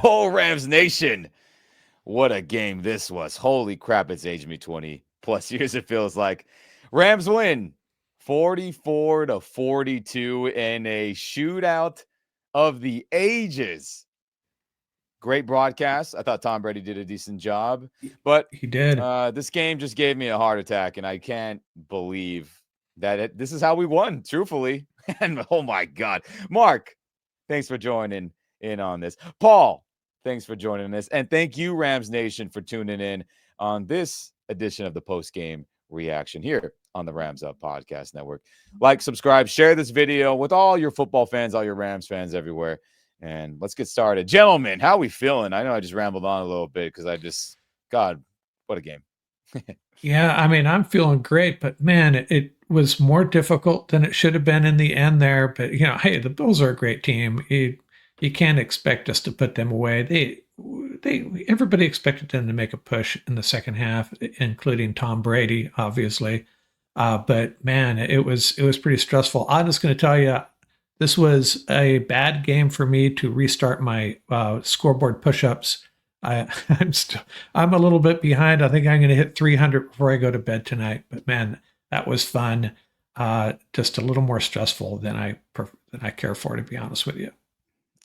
Oh, Rams Nation. What a game this was. Holy crap, it's aged me 20 plus years, it feels like. Rams win 44-42 in a shootout of the ages. Great broadcast. I thought Tom Brady did a decent job, but He did. this game just gave me a heart attack, and I can't believe that this is how we won, truthfully. And oh my God, Mark, thanks for joining in on this. Paul, thanks for joining us. And thank you, Rams Nation, for tuning in on this edition of the post game reaction here on the Rams Up Podcast Network. Like, subscribe, share this video with all your football fans, all your Rams fans everywhere. And let's get started. Gentlemen, how are we feeling? I know I just rambled on a little bit because God, what a game. Yeah, I mean, I'm feeling great, but man, it was more difficult than it should have been in the end there. But hey, the Bills are a great team. You can't expect us to put them away. Everybody expected them to make a push in the second half, including Tom Brady, obviously. But man, it was pretty stressful. I'm just going to tell you, this was a bad game for me to restart my scoreboard push-ups. I'm still I'm a little bit behind. I think I'm going to hit 300 before I go to bed tonight. But man, that was fun. Just a little more stressful than I care for, to be honest with you.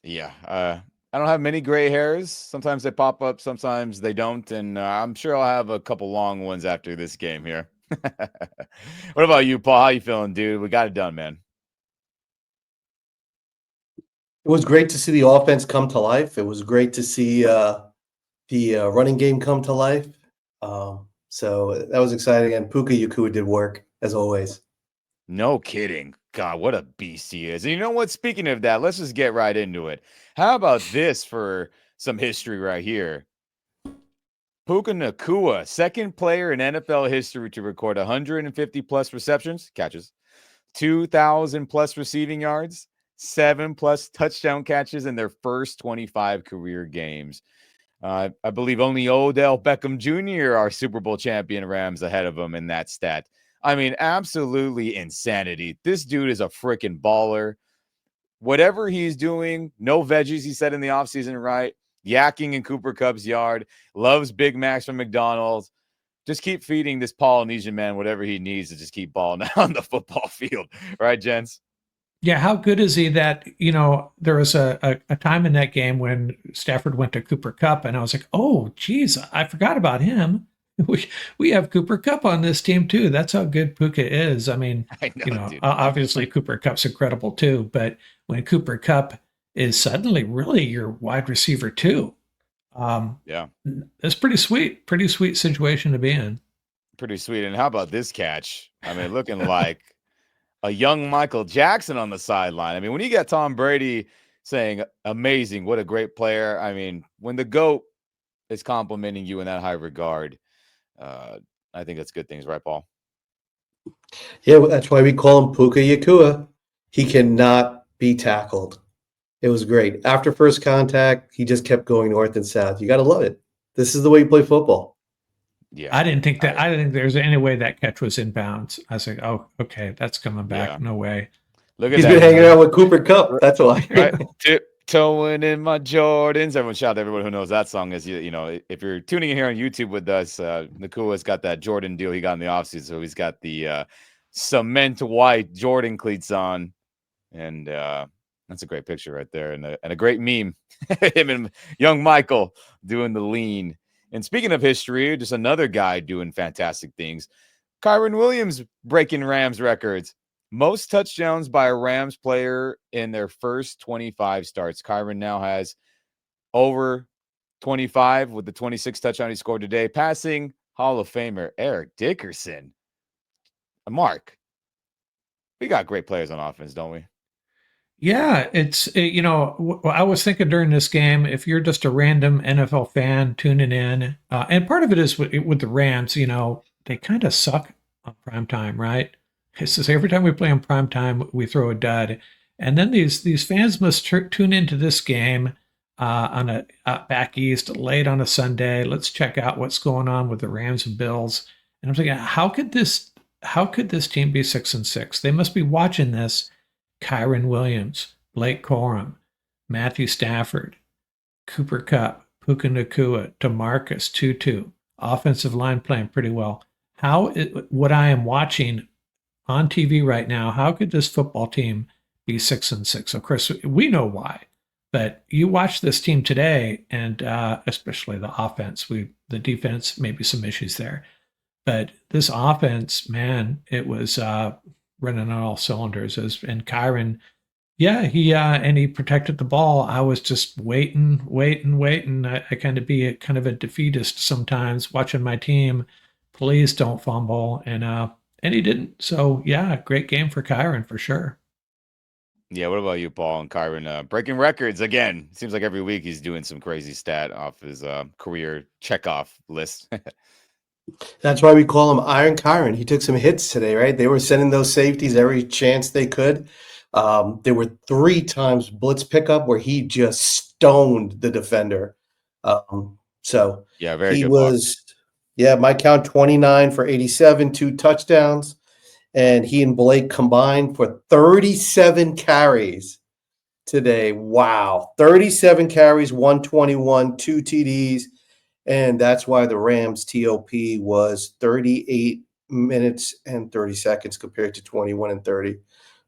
Yeah. I don't have many gray hairs. Sometimes they pop up, sometimes they don't. And I'm sure I'll have a couple long ones after this game here. What about you, Paul? How you feeling, dude? We got it done, man. It was great to see the offense come to life. It was great to see the running game come to life. So that was exciting. And Puka Yakua did work, as always. No kidding. God, what a beast he is. And you know what? Speaking of that, let's just get right into it. How about this for some history right here? Puka Nakua, second player in NFL history to record 150 plus receptions, catches, 2,000 plus receiving yards, 7 plus touchdown catches in their first 25 career games. I believe only Odell Beckham Jr., our Super Bowl champion Rams, ahead of him in that stat. I mean, absolutely insanity. This dude is a freaking baller. Whatever he's doing, no veggies, he said in the offseason, right? Yakking in Cooper Kupp's yard, loves Big Macs from McDonald's. Just keep feeding this Polynesian man whatever he needs to just keep balling on the football field. Right, gents? Yeah, how good is he that, there was a time in that game when Stafford went to Cooper Cup, and I was like, oh, geez, I forgot about him. We have Cooper Cup on this team too. That's how good Puka is. I mean, I know, dude. obviously Cooper Cup's incredible too, but when Cooper Cup is suddenly really your wide receiver too, Yeah. it's pretty sweet situation to be in. Pretty sweet. And how about this catch? I mean, looking like a young Michael Jackson on the sideline. I mean, when you got Tom Brady saying, amazing, what a great player. I mean, when the GOAT is complimenting you in that high regard, I think that's good things, right, Paul? Yeah, that's why we call him Puka Yakua. He cannot be tackled. It was great. After first contact, he just kept going north and south. You got to love it. This is the way you play football. Yeah. I didn't think there's any way that catch was in bounds. I was like, oh, okay, that's coming back. Yeah. No way. Look at He's that. been hanging out with Cooper Cup. That's why. Right. Tiptoeing in my Jordans. Everyone shout out to everyone who knows that song. Is if you're tuning in here on YouTube with us, Nakua's got that Jordan deal he got in the offseason. So he's got the cement white Jordan cleats on. And that's a great picture right there. And a great meme. Him and young Michael doing the lean. And speaking of history, just another guy doing fantastic things. Kyren Williams breaking Rams records. Most touchdowns by a Rams player in their first 25 starts. Kyren now has over 25 with the 26 touchdown he scored today, passing Hall of Famer Eric Dickerson. Mark, we got great players on offense, don't we? Yeah, I was thinking during this game, if you're just a random NFL fan tuning in, and part of it is with the Rams, they kind of suck on prime time, right? It's just every time we play on prime time, we throw a dud. And then these fans must tune into this game on a back east late on a Sunday. Let's check out what's going on with the Rams and Bills. And I'm thinking, how could this team be 6-6? They must be watching this. Kyren Williams, Blake Corum, Matthew Stafford, Cooper Kupp, Puka Nacua, DeMarcus, Tutu, offensive line playing pretty well. What I am watching on TV right now, how could this football team be 6-6? Of course, we know why, but you watch this team today, and especially the offense. The defense, maybe some issues there, but this offense, man, it was running on all cylinders. And Kyren, yeah, he protected the ball. I was just waiting. I kind of be kind of a defeatist sometimes, watching my team. Please don't fumble, and he didn't. So yeah, great game for Kyren for sure. Yeah, what about you, Paul and Kyren? Breaking records again. Seems like every week he's doing some crazy stat off his career checkoff list. That's why we call him Iron Kyren. He took some hits today, right? They were sending those safeties every chance they could. There were 3 times blitz pickup where he just stoned the defender. So Yeah, very he good block. was, yeah, my count 29 for 87, 2 touchdowns. And he and Blake combined for 37 carries today. Wow. 37 carries, 121, 2 TDs. And that's why the Rams TOP was 38 minutes and 30 seconds compared to 21 and 30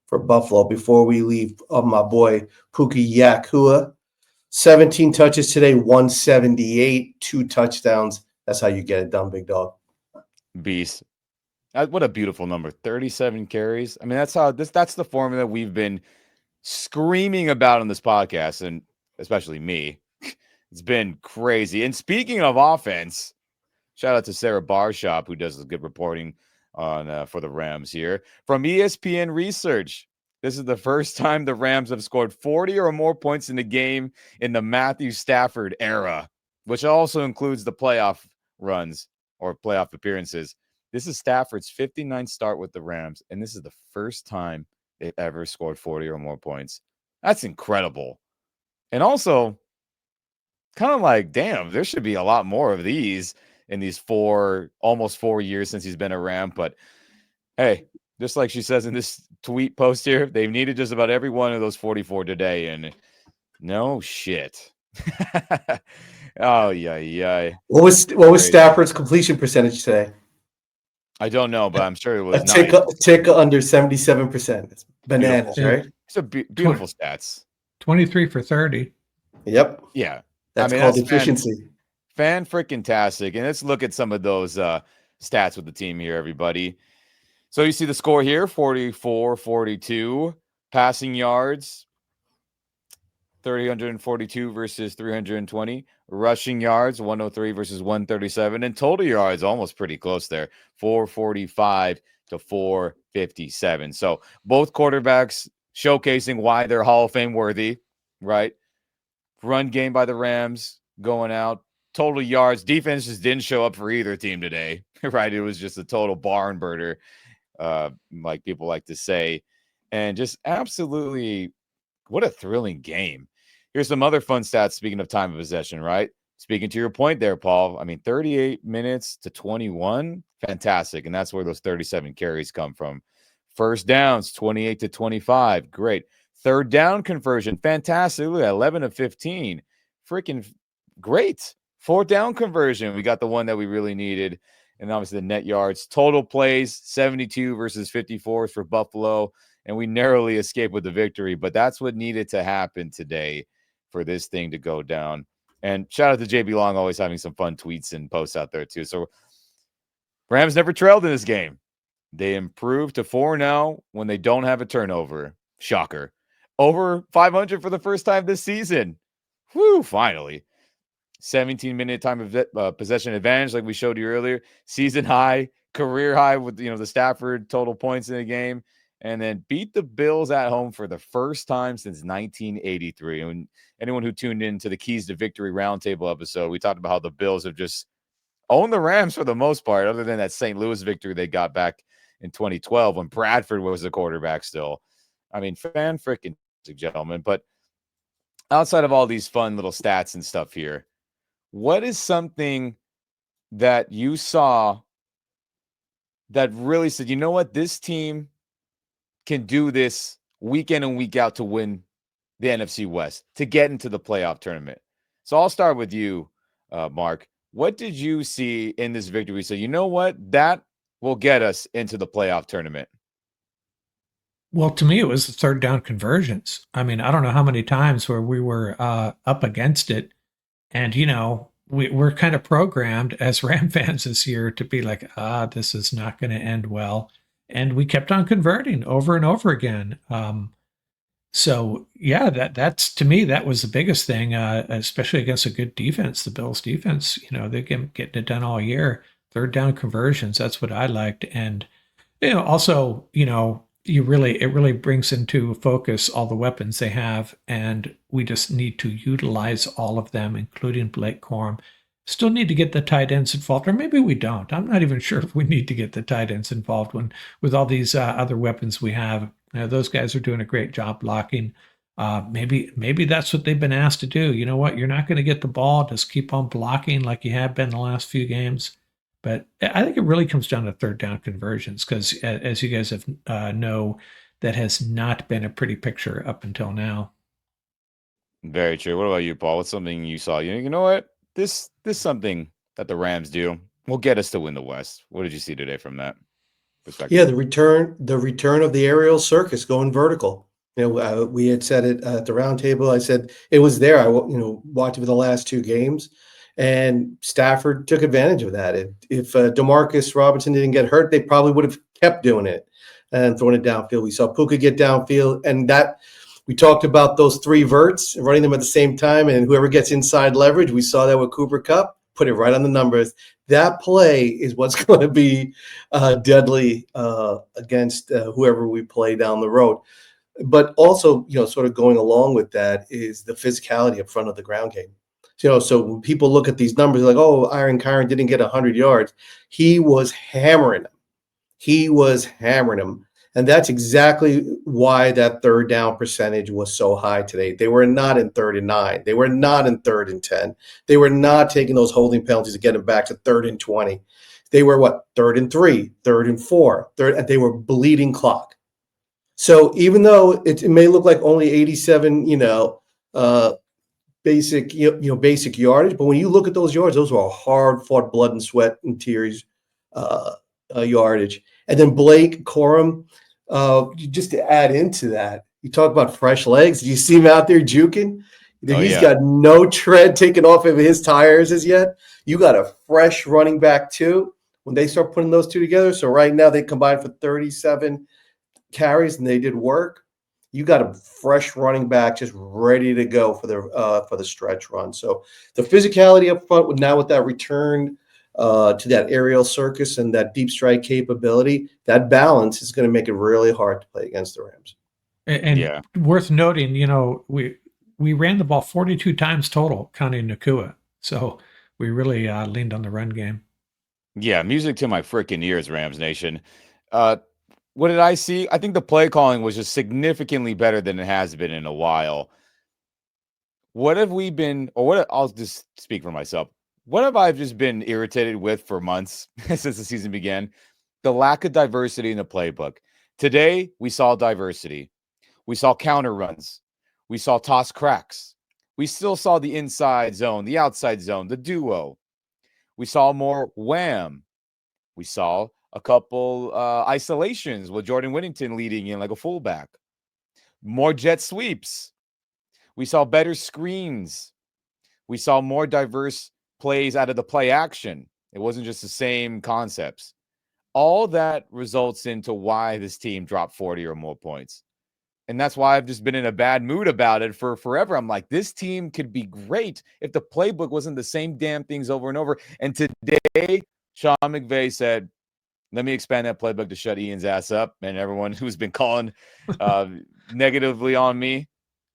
for Buffalo. Before we leave, my boy Puka Nacua, 17 touches today, 178, 2 touchdowns. That's how you get it done, big dog. Beast. What a beautiful number. 37 carries. I mean, that's the formula we've been screaming about on this podcast, and especially me. It's been crazy. And speaking of offense, shout out to Sarah Barshop, who does good reporting on for the Rams here. From ESPN Research, this is the first time the Rams have scored 40 or more points in a game in the Matthew Stafford era, which also includes the playoff runs or playoff appearances. This is Stafford's 59th start with the Rams, and this is the first time they've ever scored 40 or more points. That's incredible. And also, kind of like, damn, there should be a lot more of these in these almost 4 years since he's been a Ram. But hey, just like she says in this tweet post here, they've needed just about every one of those 44 today. And no shit. Oh, yeah. What was Stafford's completion percentage today? I don't know, but I'm sure it was a tick under 77%. It's bananas, beautiful. right? It's a beautiful stats. 23 for 30. Yep. Yeah. That's called efficiency. Fan freaking tastic. And let's look at some of those stats with the team here, everybody. So you see the score here, 44-42. Passing yards, 342 versus 320. Rushing yards, 103 versus 137. And total yards, almost pretty close there, 445 to 457. So both quarterbacks showcasing why they're Hall of Fame worthy, right? Run game by the Rams going out. Total yards. Defense just didn't show up for either team today, right? It was just a total barn burner, like people like to say. And just absolutely, what a thrilling game. Here's some other fun stats, speaking of time of possession, right? Speaking to your point there, Paul, I mean, 38 minutes to 21, fantastic. And that's where those 37 carries come from. First downs, 28 to 25, great. Third down conversion, fantastic. Look at 11 of 15, freaking great. Fourth down conversion, we got the one that we really needed. And obviously the net yards. Total plays, 72 versus 54 for Buffalo. And we narrowly escaped with the victory. But that's what needed to happen today for this thing to go down. And shout out to JB Long, always having some fun tweets and posts out there too. So Rams never trailed in this game. They improved to 4-0 when they don't have a turnover. Shocker. Over 500 for the first time this season. Whew, finally. 17-minute time of possession advantage, like we showed you earlier. Season high, career high with the Stafford total points in the game, and then beat the Bills at home for the first time since 1983. And anyone who tuned into the Keys to Victory Roundtable episode, we talked about how the Bills have just owned the Rams for the most part, other than that St. Louis victory they got back in 2012 when Bradford was the quarterback still. I mean, fan freaking gentlemen. But outside of all these fun little stats and stuff here, what is something that you saw that really said, you know what, this team can do this week in and week out to win the NFC West, to get into the playoff tournament? So I'll start with you, Mark. What did you see in this victory? So you know what? That will get us into the playoff tournament. Well, to me, it was the third down conversions. I mean, I don't know how many times where we were up against it. And, we're kind of programmed as Ram fans this year to be like, this is not going to end well. And we kept on converting over and over again. So yeah, that's to me that was the biggest thing, especially against a good defense, the Bills defense. They're getting it done all year. Third down conversions, that's what I liked, and also it really brings into focus all the weapons they have, and we just need to utilize all of them, including Blake Corum. Still need to get the tight ends involved, or maybe we don't. I'm not even sure if we need to get the tight ends involved when with all these other weapons we have. Those guys are doing a great job blocking. Maybe that's what they've been asked to do. You know what? You're not going to get the ball. Just keep on blocking like you have been the last few games. But I think it really comes down to third down conversions because, as you guys have know, that has not been a pretty picture up until now. Very true. What about you, Paul? What's something you saw? You know what? This something that the Rams do will get us to win the West. What did you see today from that perspective? Yeah, the return of the aerial circus going vertical. We had said it at the roundtable. I said it was there. I watched it for the last two games, and Stafford took advantage of that. If Demarcus Robinson didn't get hurt, they probably would have kept doing it and throwing it downfield. We saw Puka get downfield, and that we talked about those three verts, running them at the same time, and whoever gets inside leverage. We saw that with Cooper Kupp. Put it right on the numbers. That play is what's going to be deadly against whoever we play down the road. But also, sort of going along with that is the physicality up front of the ground game. So when people look at these numbers, like, oh, Kyren didn't get 100 yards. He was hammering them. And that's exactly why that third down percentage was so high today. They were not in 3rd and 9. They were not in 3rd and 10. They were not taking those holding penalties to get them back to 3rd and 20. They were 3rd and 3, 3rd and 4. And they were bleeding clock. So even though it may look like only 87, basic yardage, but when you look at those yards, those were hard fought blood and sweat and tears yardage. And then Blake Corum, just to add into that, you talk about fresh legs. Do you see him out there juking? He's got no tread taken off of his tires as yet. You got a fresh running back too when they start putting those two together. So right now they combined for 37 carries and they did work. You got a fresh running back just ready to go for the stretch run. So the physicality up front with that return to that aerial circus and that deep strike capability, that balance is going to make it really hard to play against the Rams. And worth noting, we ran the ball 42 times total, counting Nakua. So we really leaned on the run game. Yeah, music to my freaking ears, Rams Nation. What did I see? I think the play calling was just significantly better than it has been in a while. What have we been, or what? I'll just speak for myself. What have I just been irritated with for months since the season began? The lack of diversity in the playbook. Today, we saw diversity. We saw counter runs. We saw toss cracks. We still saw the inside zone, the outside zone, the duo. We saw more wham. We saw a couple isolations with Jordan Whittington leading in like a fullback. More jet sweeps. We saw better screens. We saw more diverse plays out of the play action. It wasn't just the same concepts. All that results into why this team dropped 40 or more points. And that's why I've just been in a bad mood about it for forever. I'm like, this team could be great if the playbook wasn't the same damn things over and over. And today, Sean McVay said, let me expand that playbook to shut Ian's ass up. And everyone who's been calling negatively on me,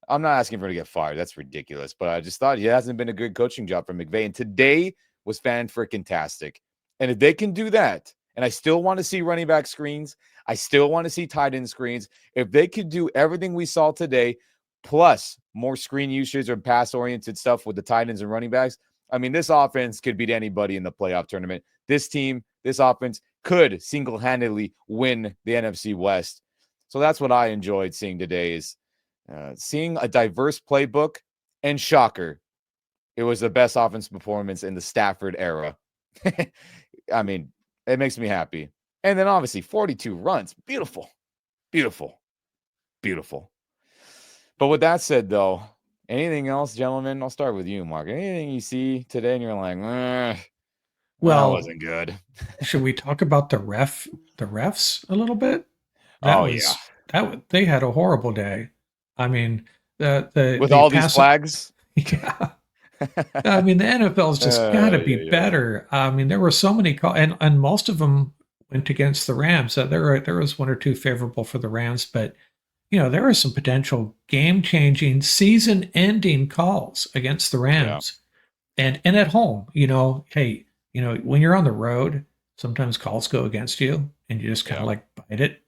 I'm not asking for him to get fired. That's ridiculous. But I just thought it hasn't been a good coaching job for McVay. And today was fan-freaking-tastic. And if they can do that, and I still want to see running back screens, I still want to see tight end screens. If they could do everything we saw today, plus more screen usage or pass-oriented stuff with the tight ends and running backs, I mean, this offense could beat anybody in the playoff tournament. This team, this offense could single-handedly win the NFC West. So that's what I enjoyed seeing today is seeing a diverse playbook, and shocker, It was the best offense performance in the Stafford era. I mean, it makes me happy. And then obviously 42 runs. Beautiful. Beautiful. Beautiful. But with that said, though, anything else, gentlemen? I'll start with you, Mark. Anything you see today and you're like, that Well, wasn't good. should we talk about the refs a little bit? Oh, yeah. They had a horrible day. I mean, With the all these pass. flags. Yeah. I mean, the NFL's just got to be Yeah. better. I mean, there were so many calls, and most of them went against the Rams. So there was one or two favorable for the Rams, but there were some potential game-changing, season-ending calls against the Yeah. Rams, and at home. Hey, when you're on the road, sometimes calls go against you, and you just kind of like bite it.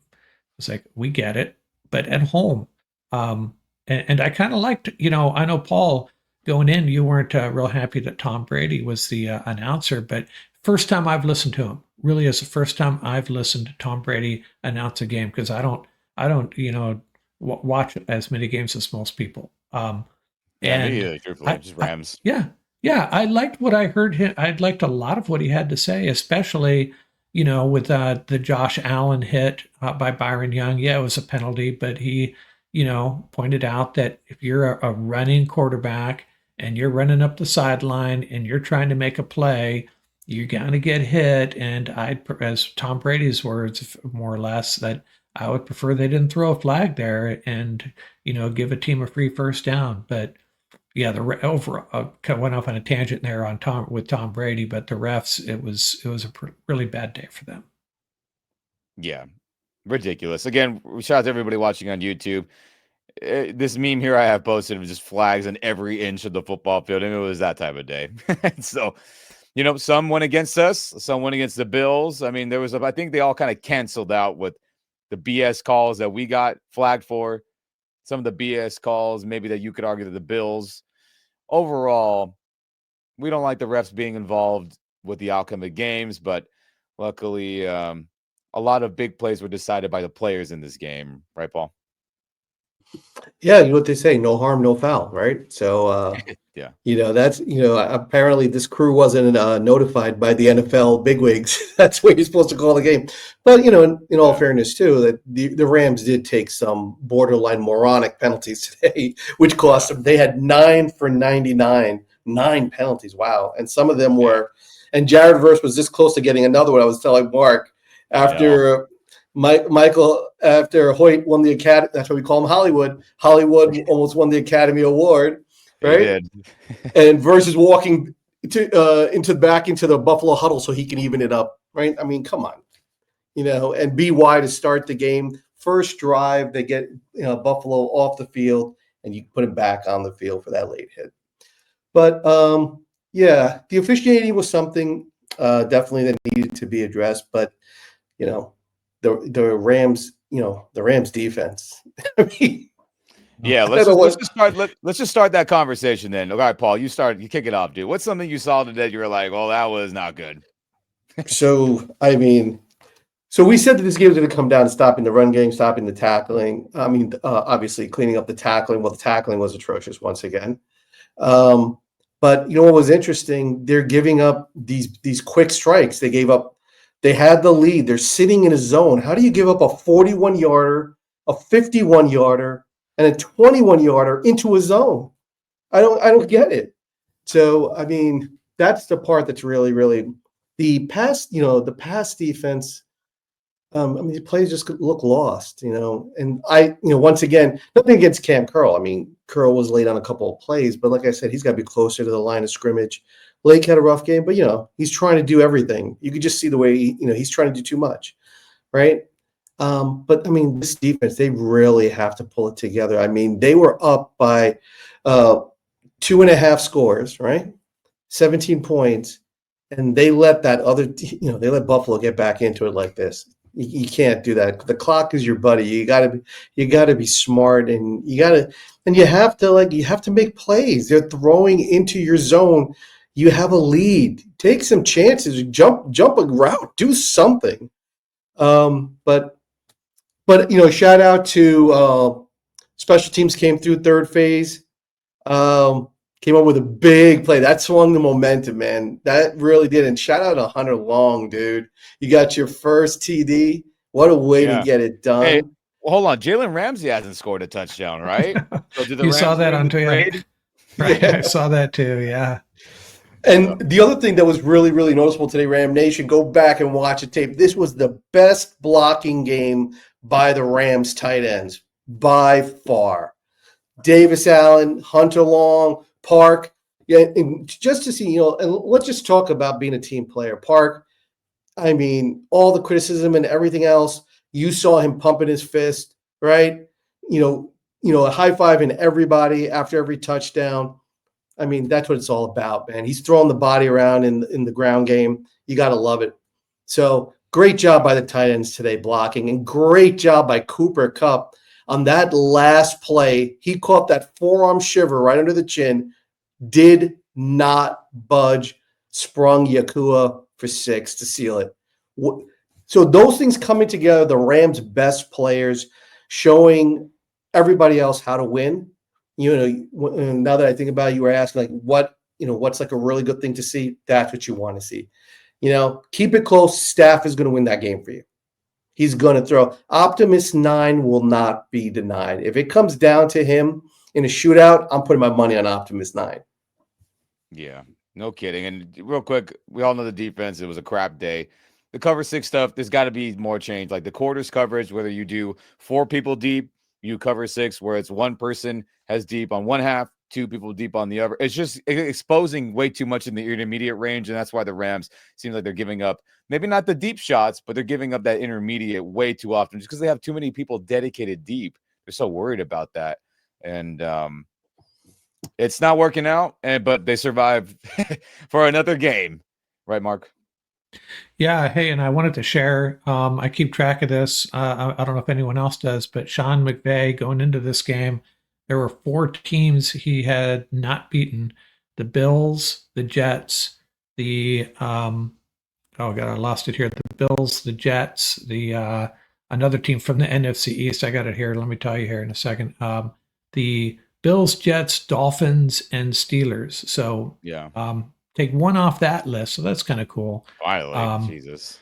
It's like, we get it, but at home, and I kind of liked. I know, Paul, going in, you weren't real happy that Tom Brady was the announcer, but first time I've listened to him really is the first time I've listened to Tom Brady announce a game, because I don't watch as many games as most people. Yeah, me And either, truthfully. Just Rams. yeah, I liked what I heard. I liked a lot of what he had to say, especially with the Josh Allen hit by Byron Young. Yeah, it was a penalty, but he pointed out that if you're a running quarterback and you're running up the sideline and you're trying to make a play, you're gonna get hit. And as Tom Brady's words, more or less, that I would prefer they didn't throw a flag there and give a team a free first down. But yeah, overall, kind of went off on a tangent there on Tom Brady, but the refs, it was a really bad day for them. Yeah, ridiculous. Again, shout out to everybody watching on YouTube. This meme here I have posted of just flags on every inch of the football field, and it was that type of day. So, some went against us, some went against the Bills. I mean, I think they all kind of canceled out with the BS calls that we got flagged for. Some of the BS calls, maybe that you could argue that the Bills. Overall, we don't like the refs being involved with the outcome of games, but luckily, a lot of big plays were decided by the players in this game, right, Paul? Yeah, you know what they say, no harm, no foul, right? So, Yeah. that's, apparently this crew wasn't notified by the NFL bigwigs. That's what you're supposed to call the game. But, in all fairness, too, that the Rams did take some borderline moronic penalties today, which cost them. They had 9 for 99, 9 penalties. Wow. And some of them were, and Jared Verse was this close to getting another one. I was telling Mark after Michael, after Hoyt won the Academy, that's what we call him, Hollywood. Hollywood almost won the Academy Award, right? He did. And versus walking into the Buffalo huddle so he can even it up, right? I mean, come on, and BY to start the game. First drive, they get Buffalo off the field, and you put him back on the field for that late hit. But the officiating was something definitely that needed to be addressed. But the Rams, the Rams defense. I mean, Yeah, let's just start that conversation then. All right, Paul, you kick it off, dude. What's something you saw today you were like, "Oh, that was not good." So we said that this game was going to come down to stopping the run game, stopping the tackling. I mean, obviously cleaning up the tackling. Well, the tackling was atrocious once again. But what was interesting? They're giving up these quick strikes. They had the lead. They're sitting in a zone. How do you give up a 41-yarder, a 51-yarder, and a 21-yarder into a zone? I don't get it. So, I mean, that's the part that's really, really the pass defense. The plays just look lost, and once again, nothing against Cam Curl. I mean, Curl was late on a couple of plays, but like I said, he's got to be closer to the line of scrimmage. Lake had a rough game, but he's trying to do everything. You could just see the way he's trying to do too much, right? But I mean, this defense, they really have to pull it together. I mean, they were up by 2.5 scores, right? 17 points, and they let they let Buffalo get back into it like this. You can't do that. The clock is your buddy. You gotta be smart, and you have to make plays. They're throwing into your zone. You have a lead. Take some chances. Jump a route. Do something. But shout out to special teams came through third phase. came up with a big play. That swung the momentum, man. That really did. And shout out to Hunter Long, dude. You got your first TD. What a way to Yeah. get it done. Hey, well, hold on. Jalen Ramsey hasn't scored a touchdown, right? So did the You saw Rams that win on the Twitter, trade? right? Yeah. I saw that too. Yeah. And the other thing that was really, really noticeable today, Ram Nation, go back and watch the tape. This was the best blocking game by the Rams tight ends by far. Davis Allen, Hunter Long, Park. Yeah, and just to see, and let's just talk about being a team player. Park, I mean, all the criticism and everything else, you saw him pumping his fist, right? A high five in everybody after every touchdown. I mean, that's what it's all about, man. He's throwing the body around in the ground game. You got to love it. So great job by the tight ends today blocking, and great job by Cooper Kupp on that last play. He caught that forearm shiver right under the chin, did not budge, sprung Yakua for 6 to seal it. So those things coming together, the Rams' best players showing everybody else how to win. Now that I think about it, you were asking like what's like a really good thing to see. That's what you want to see. Keep it close. Staff is going to win that game for you. He's going to throw. Optimus 9 will not be denied. If it comes down to him in a shootout, I'm putting my money on Optimus 9. Yeah, no kidding. And real quick, we all know the defense. It was a crap day. The cover 6 stuff, there's got to be more change. Like the quarters coverage, whether you do 4 people deep, you cover 6, where it's one person has deep on one half, 2 people deep on the other. It's just exposing way too much in the intermediate range, and that's why the Rams seems like they're giving up, maybe not the deep shots, but they're giving up that intermediate way too often just because they have too many people dedicated deep. They're so worried about that. And it's not working out, but they survived for another game. Right, Mark? Yeah. Hey, and I wanted to share, I keep track of this. I don't know if anyone else does, but Sean McVay going into this game, there were 4 teams he had not beaten: the Bills, the Jets, the, oh God, I lost it here. The Bills, the Jets, the, another team from the NFC East. I got it here. Let me tell you here in a second. The Bills, Jets, Dolphins, and Steelers. So, Yeah. take one off that list. So that's kind of cool. Finally, Jesus.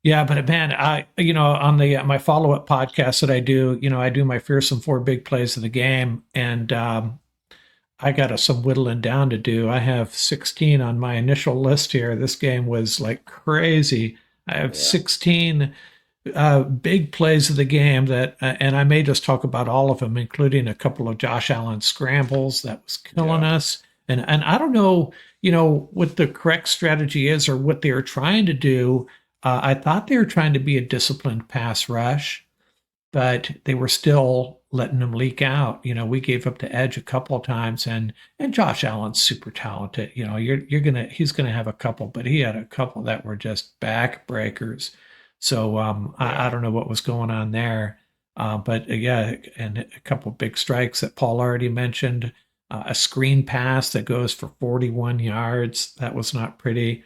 Yeah, but man, on the my follow up podcast that I do, I do my fearsome 4 big plays of the game, and I got some whittling down to do. I have 16 on my initial list here. This game was like crazy. I have 16 big plays of the game that, and I may just talk about all of them, including a couple of Josh Allen scrambles that was killing us. And I don't know, what the correct strategy is or what they are trying to do. I thought they were trying to be a disciplined pass rush, but they were still letting them leak out. We gave up the edge a couple of times, and Josh Allen's super talented. He's gonna have a couple, but he had a couple that were just backbreakers. So I don't know what was going on there, but yeah, and a couple big strikes that Paul already mentioned. A screen pass that goes for 41 yards. That was not pretty.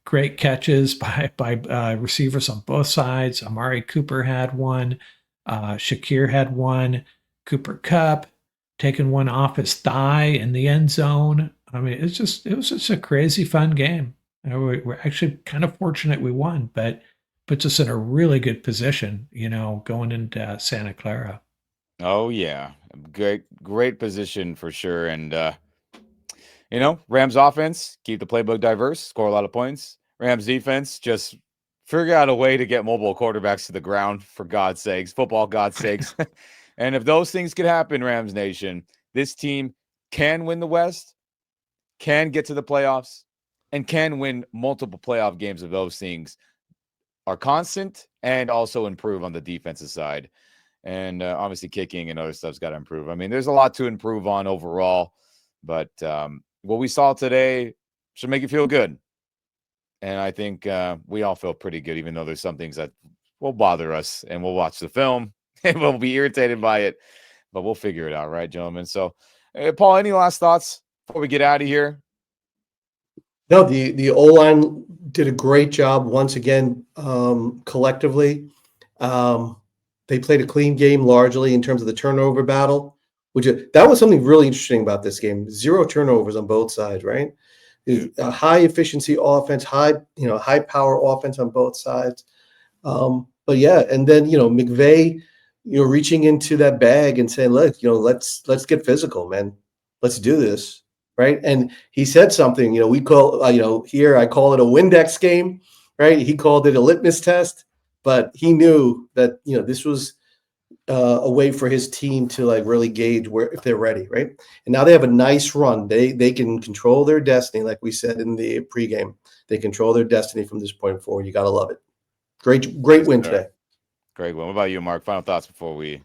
Great catches by receivers on both sides. Amari Cooper had one. Shakir had one. Cooper Kupp taking one off his thigh in the end zone. I mean, it was just a crazy fun game. We're actually kind of fortunate we won, but puts us in a really good position, going into Santa Clara. Oh yeah, great position for sure. And Rams offense, keep the playbook diverse, score a lot of points. Rams defense, just figure out a way to get mobile quarterbacks to the ground, for God's sakes, football God's sakes. And if those things could happen, Rams Nation, this team can win the West, can get to the playoffs, and can win multiple playoff games if those things are constant and also improve on the defensive side. And obviously kicking and other stuff's got to improve. I mean, there's a lot to improve on overall, but what we saw today should make you feel good. And I think we all feel pretty good, even though there's some things that will bother us, and we'll watch the film and we'll be irritated by it, but we'll figure it out, right, gentlemen? So, Paul, any last thoughts before we get out of here? No, the O-line did a great job once again, collectively. They played a clean game largely in terms of the turnover battle. That was something really interesting about this game. 0 turnovers on both sides, right? A high efficiency offense, high power offense on both sides. But yeah, and then McVay, reaching into that bag and saying, "Look, let's get physical, man. Let's do this." Right. And he said something, we call, here I call it a Windex game, right? He called it a litmus test, but he knew that, this was a way for his team to like really gauge if they're ready, right? And now they have a nice run. They can control their destiny, like we said in the pregame. They control their destiny from this point forward. You got to love it. Great win today. Great win. What about you, Mark? Final thoughts before we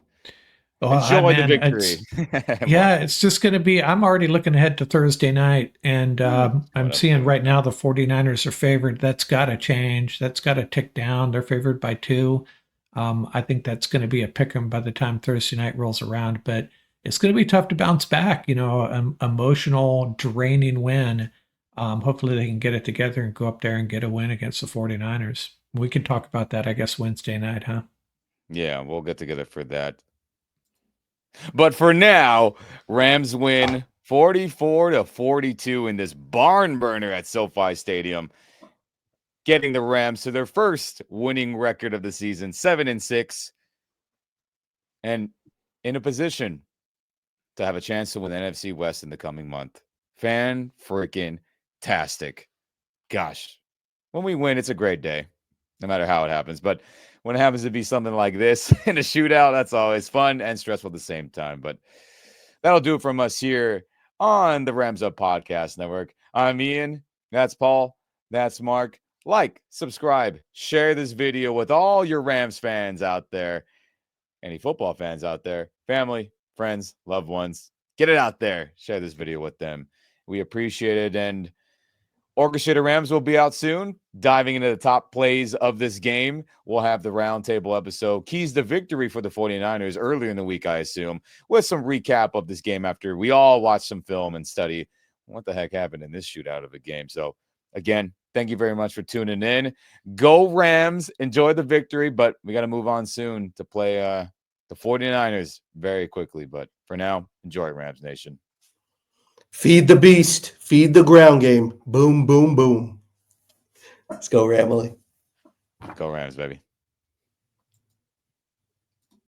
Oh, enjoy the victory. It's just going to be, I'm already looking ahead to Thursday night, and I'm seeing right now the 49ers are favored. That's got to change. That's got to tick down. They're favored by 2. I think that's going to be a pick 'em by the time Thursday night rolls around, but it's going to be tough to bounce back, emotional, draining win. Hopefully they can get it together and go up there and get a win against the 49ers. We can talk about that, I guess, Wednesday night, huh? Yeah, we'll get together for that. But for now, Rams win 44-42 in this barn burner at SoFi Stadium, getting the Rams to their first winning record of the season, 7-6, and in a position to have a chance to win the NFC West in the coming month. Fan-freaking-tastic. Gosh, when we win, it's a great day, no matter how it happens. But when it happens to be something like this in a shootout, that's always fun and stressful at the same time. But that'll do it from us here on the Rams Up Podcast Network. I'm Ian. That's Paul. That's Mark. Like, subscribe, share this video with all your Rams fans out there, any football fans out there, family, friends, loved ones. Get it out there. Share this video with them. We appreciate it. And Orchestrator Rams will be out soon, diving into the top plays of this game. We'll have the roundtable episode, Keys to Victory for the 49ers, earlier in the week, I assume, with some recap of this game after we all watch some film and study what the heck happened in this shootout of a game. So, again, thank you very much for tuning in. Go Rams. Enjoy the victory, but we got to move on soon to play the 49ers very quickly. But for now, enjoy, Rams Nation. Feed the beast. Feed the ground game. Boom, boom, boom. Let's go, Ramley. Go Rams, baby.